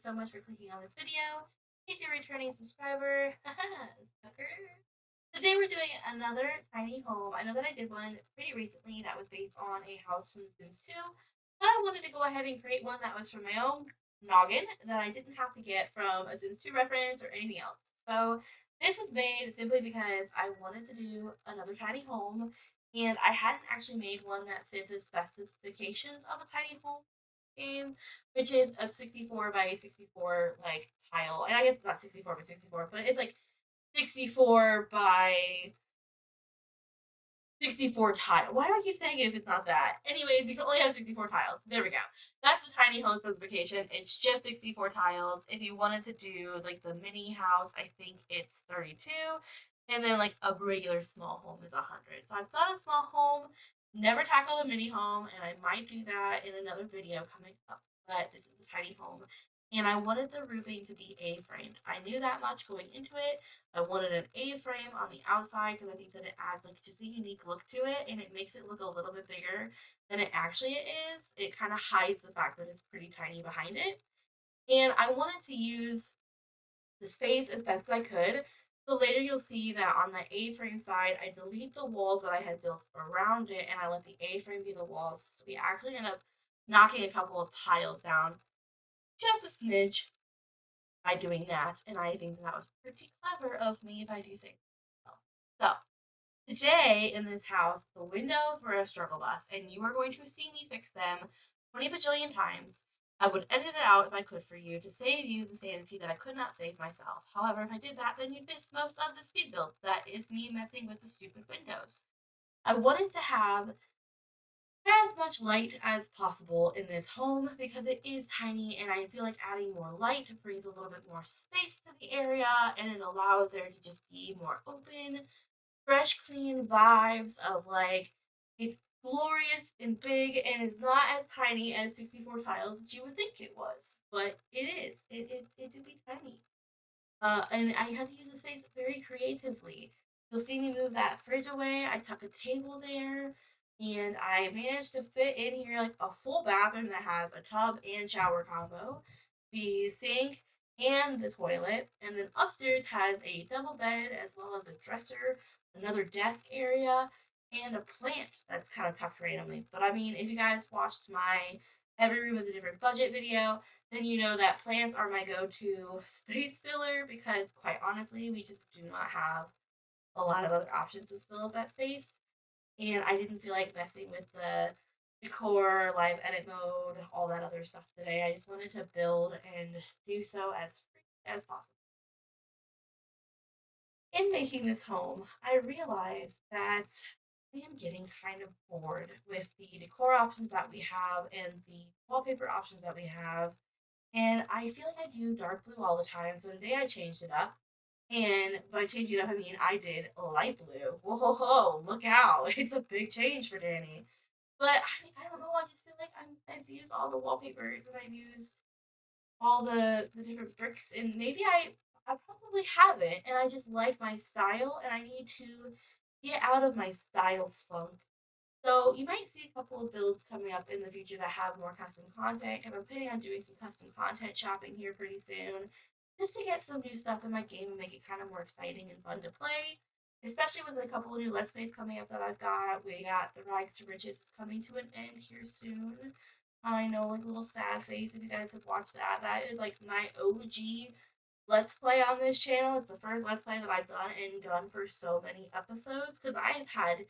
so much for clicking on this video. If you're a returning subscriber, sucker. Today we're doing another tiny home. I know that I did one pretty recently that was based on a house from The Sims 2, but I wanted to go ahead and create one that was from my own noggin that I didn't have to get from a Sims 2 reference or anything else. So this was made simply because I wanted to do another tiny home and I hadn't actually made one that fit the specifications of a tiny home game, which is a 64 by 64 like tile. And I guess it's not 64 by 64, but it's like 64 by 64 tile. Why do I keep saying it if it's not that? Anyways, you can only have 64 tiles. There we go. That's the tiny home specification. It's just 64 tiles. If you wanted to do like the mini house, I think it's 32. And then like a regular small home is 100. So I've done a small home, never tackled a mini home, and I might do that in another video coming up. But this is the tiny home. And I wanted the roofing to be A-framed. I knew that much going into it. I wanted an A-frame on the outside because I think that it adds like just a unique look to it and it makes it look a little bit bigger than it actually is. It kind of hides the fact that it's pretty tiny behind it. And I wanted to use the space as best as I could. So later you'll see that on the A-frame side, I delete the walls that I had built around it and I let the A-frame be the walls. So we actually end up knocking a couple of tiles down, just a smidge, by doing that, and I think that was pretty clever of me if I do say so. So, today in this house, the windows were a struggle bus, and you are going to see me fix them 20 bajillion times. I would edit it out if I could for you to save you the sanity that I could not save myself. However, if I did that, then you'd miss most of the speed build. That is me messing with the stupid windows. I wanted to have as much light as possible in this home because it is tiny and I feel like adding more light brings a little bit more space to the area and it allows there to just be more open, fresh, clean vibes of like it's glorious and big and it's not as tiny as 64 tiles that you would think it was, but it is. It do be tiny. And I had to use the space very creatively. You'll see me move that fridge away. I tuck a table there, and I managed to fit in here like a full bathroom that has a tub and shower combo, the sink, and the toilet. And then upstairs has a double bed as well as a dresser, another desk area, and a plant that's kind of tucked randomly. But I mean, if you guys watched my Every Room is a Different Budget video, then you know that plants are my go-to space filler because quite honestly, we just do not have a lot of other options to fill up that space. And I didn't feel like messing with the decor, live edit mode, all that other stuff today. I just wanted to build and do so as free as possible. In making this home, I realized that I am getting kind of bored with the decor options that we have and the wallpaper options that we have, and I feel like I do dark blue all the time, so today I changed it up. And by changing it up, I mean I did light blue. Whoa, ho, ho, look out. It's a big change for Dani. But I mean, I don't know. I just feel like I've used all the wallpapers and I've used all the different bricks, and maybe I probably haven't, and I just like my style, and I need to get out of my style funk. So you might see a couple of builds coming up in the future that have more custom content, and I'm planning on doing some custom content shopping here pretty soon, just to get some new stuff in my game and make it kind of more exciting and fun to play. Especially with a couple of new Let's Plays coming up that I've got. We got The Rags to Riches is coming to an end here soon. I know, like a little sad face if you guys have watched that. That is like my OG Let's Play on this channel. It's the first Let's Play that I've done for so many episodes because I have had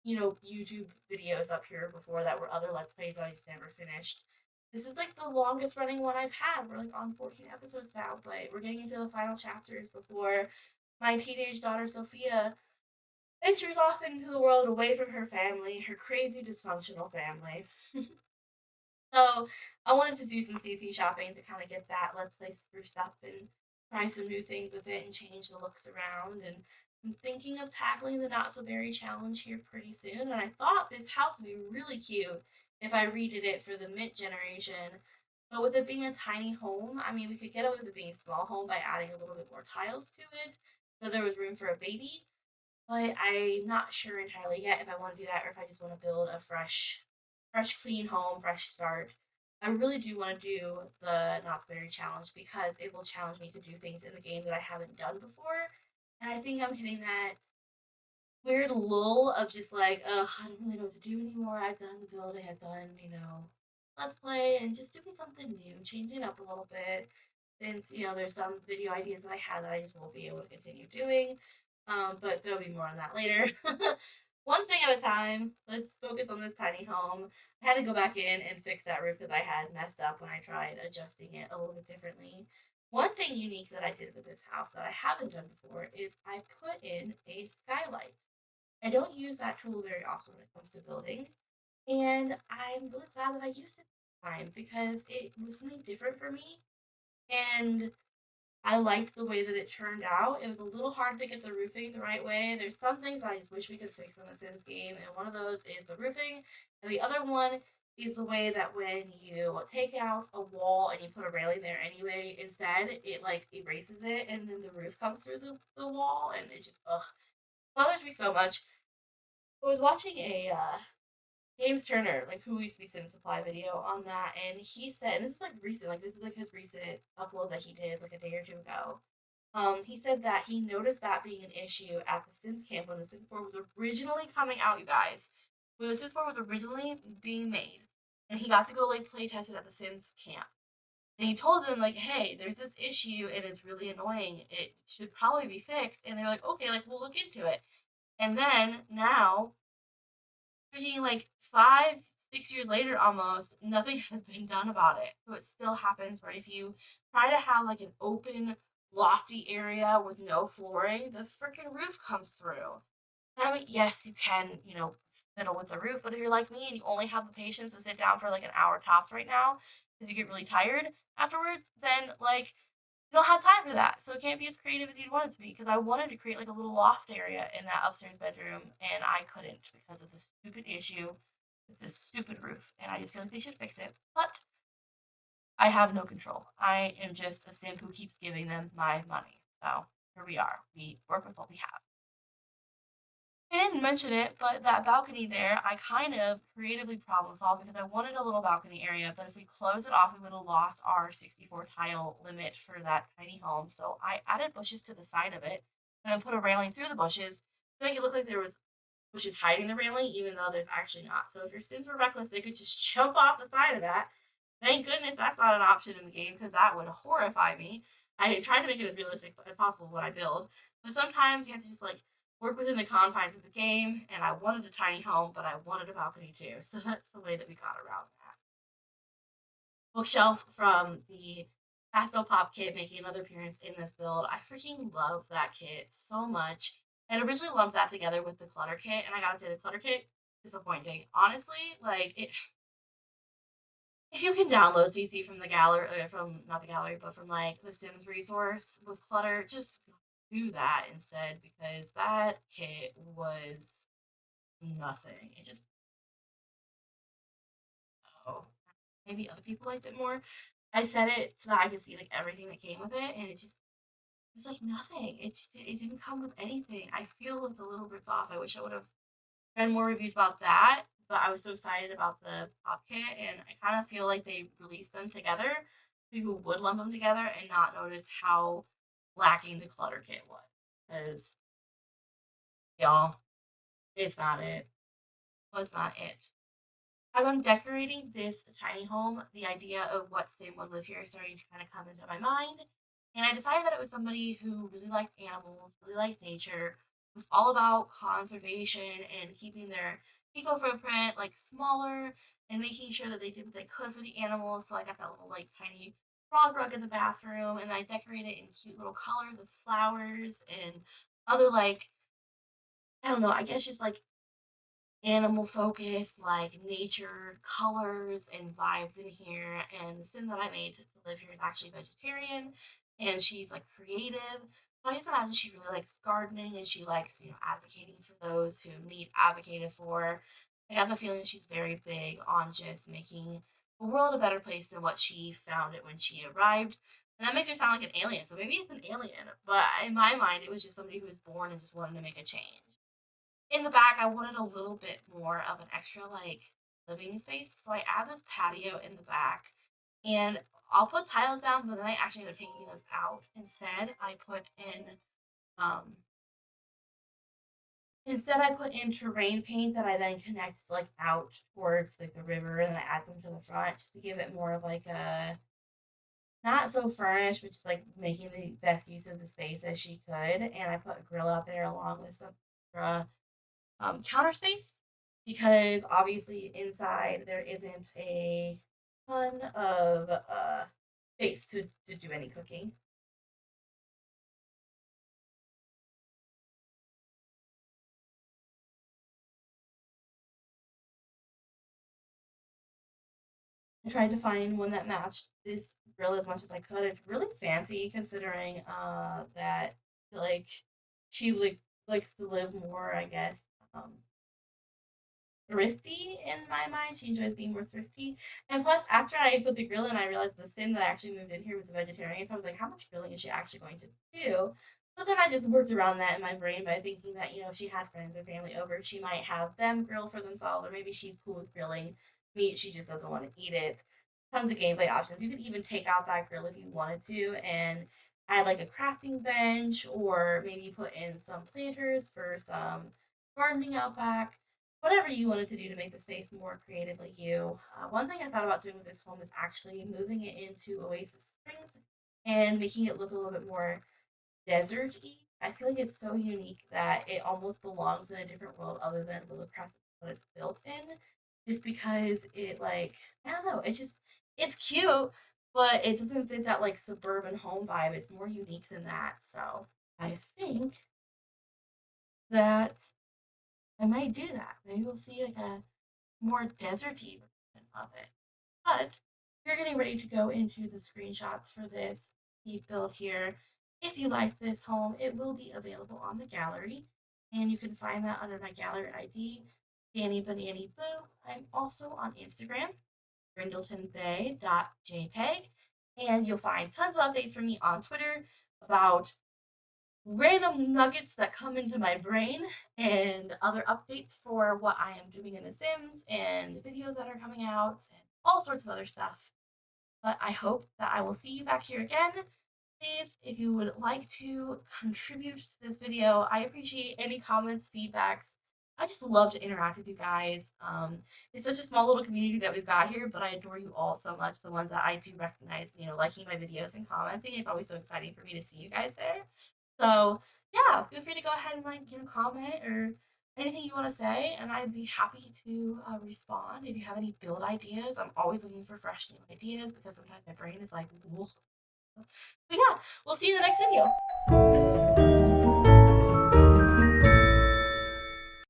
YouTube videos up here before that were other Let's Plays that I just never finished. This is like the longest running one I've had. We're like on 14 episodes now, but we're getting into the final chapters before my teenage daughter Sophia ventures off into the world away from her family, her crazy dysfunctional family. So I wanted to do some CC shopping to kind of get that Let's Play spruced up and try some new things with it and change the looks around. And I'm thinking of tackling the Not So Berry challenge here pretty soon. And I thought this house would be really cute if I redid it for the Mint generation. But with it being a tiny home, I mean, we could get away with it being a small home by adding a little bit more tiles to it, so there was room for a baby. But I'm not sure entirely yet if I want to do that or if I just want to build a fresh, clean home, fresh start. I really do want to do the Knott's Berry challenge because it will challenge me to do things in the game that I haven't done before. And I think I'm hitting that weird lull of just like, ugh, I don't really know what to do anymore. I've done the build, I've done, let's play and just doing something new, changing up a little bit. Since, there's some video ideas that I had that I just won't be able to continue doing. But there'll be more on that later. One thing at a time. Let's focus on this tiny home. I had to go back in and fix that roof because I had messed up when I tried adjusting it a little bit differently. One thing unique that I did with this house that I haven't done before is I put in a skylight. I don't use that tool very often when it comes to building, and I'm really glad that I used it this time because it was something different for me, and I liked the way that it turned out. It was a little hard to get the roofing the right way. There's some things I just wish we could fix in the Sims game, and one of those is the roofing, and the other one is the way that when you take out a wall and you put a railing there anyway, instead it like erases it, and then the roof comes through the wall, and it just ugh bothers me so much. I was watching a James Turner, like who used to be Sim Supply video on that, and he said, and this is like recent, like this is like his recent upload that he did like a day or two ago. He said that he noticed that being an issue at the Sims camp when the Sims 4 was originally coming out, you guys. When the Sims 4 was originally being made, and he got to go like play test it at the Sims camp. And he told them like, hey, there's this issue and it's really annoying. It should probably be fixed. And they're like, okay, like we'll look into it. And then now freaking like 5, 6 years later almost, nothing has been done about it. So it still happens where if you try to have like an open, lofty area with no flooring, the freaking roof comes through. And I mean, yes, you can, fiddle with the roof, but if you're like me and you only have the patience to sit down for like an hour tops right now because you get really tired afterwards, then like you don't have time for that. So it can't be as creative as you'd want it to be because I wanted to create like a little loft area in that upstairs bedroom and I couldn't because of the stupid issue with this stupid roof. And I just feel like they should fix it. But I have no control. I am just a simp who keeps giving them my money. So here we are. We work with what we have. I didn't mention it, but that balcony there, I kind of creatively problem solved because I wanted a little balcony area, but if we close it off, we would have lost our 64 tile limit for that tiny home. So I added bushes to the side of it and then put a railing through the bushes to make it look like there was bushes hiding the railing, even though there's actually not. So if your Sims were reckless, they could just jump off the side of that. Thank goodness that's not an option in the game because that would horrify me. I try to make it as realistic as possible when I build, but sometimes you have to just like work within the confines of the game. And I wanted a tiny home, but I wanted a balcony too. So that's the way that we got around that. Bookshelf from the Pastel Pop kit making another appearance in this build. I freaking love that kit so much. And originally lumped that together with the clutter kit, and I gotta say the clutter kit disappointing. Honestly, like it if you can download CC from the gallery, from not the gallery, but from like the Sims resource with clutter, just do that instead because that kit was nothing. It just oh, maybe other people liked it more. I set it so that I could see like everything that came with it, and it was like nothing. It didn't come with anything. I feel like a little bit off. I wish I would have read more reviews about that, but I was so excited about the pop kit, and I kind of feel like they released them together. People would lump them together and not notice how lacking the clutter kit was. Because y'all, it's not it. Was not it. As I'm decorating this tiny home, the idea of what Sim would live here started to kind of come into my mind. And I decided that it was somebody who really liked animals, really liked nature, was all about conservation and keeping their eco footprint like smaller and making sure that they did what they could for the animals. So I got that little like tiny frog rug in the bathroom and I decorated it in cute little colors with flowers and other like I don't know, I guess just like animal focus, like nature, colors, and vibes in here. And the sim that I made to live here is actually vegetarian, and she's like creative. So I just imagine she really likes gardening, and she likes advocating for those who need advocated for. I got the feeling she's very big on just making the world a better place than what she found it when she arrived. And that makes her sound like an alien. So maybe it's an alien, but in my mind, it was just somebody who was born and just wanted to make a change in the back, I wanted a little bit more of an extra like living space. So I add this patio in the back, and I'll put tiles down, but then I actually end up taking those out. Um Instead I put in terrain paint that I then connect like out towards like the river, and then I add them to the front just to give it more of like a not so furnished, but just like making the best use of the space as she could. And I put a grill out there along with some counter space because obviously inside there isn't a ton of space to do any cooking. I tried to find one that matched this grill as much as I could. It's really fancy considering that like she likes to live more, I guess, um thrifty in my mind. She enjoys being more thrifty. And plus, after I put the grill in, I realized the sim that I actually moved in here was a vegetarian. So I was like, how much grilling is she actually going to do? So then I just worked around that in my brain by thinking that, if she had friends or family over, she might have them grill for themselves, or maybe she's cool with grilling meat. She just doesn't want to eat it. Tons of gameplay options. You could even take out that grill if you wanted to and add like a crafting bench, or maybe put in some planters for some gardening out back, whatever you wanted to do to make the space more creatively you. One thing I thought about doing with this home is actually moving it into Oasis Springs and making it look a little bit more desert-y. I feel like it's so unique that it almost belongs in a different world other than Willowcrest, what it's built in. Just because it like I don't know, it's cute, but it doesn't fit that like suburban home vibe. It's more unique than that. So I think that I might do that. Maybe we'll see like a more deserty version of it. But you're getting ready to go into the screenshots for this heat build here. If you like this home, it will be available on the gallery, and you can find that under my gallery ID, Danibananiboo. I'm also on Instagram, brindletonbay.jpg, and you'll find tons of updates from me on Twitter about random nuggets that come into my brain and other updates for what I am doing in The Sims and videos that are coming out and all sorts of other stuff. But I hope that I will see you back here again. Please, if you would like to contribute to this video, I appreciate any comments, feedbacks. I just love to interact with you guys. It's such a small little community that we've got here, but I adore you all so much. The ones that I do recognize, liking my videos and commenting. It's always so exciting for me to see you guys there. So yeah, feel free to go ahead and comment or anything you want to say, and I'd be happy to respond. If you have any build ideas, I'm always looking for fresh new ideas because sometimes my brain is like, Whoa. But yeah, we'll see you in the next video.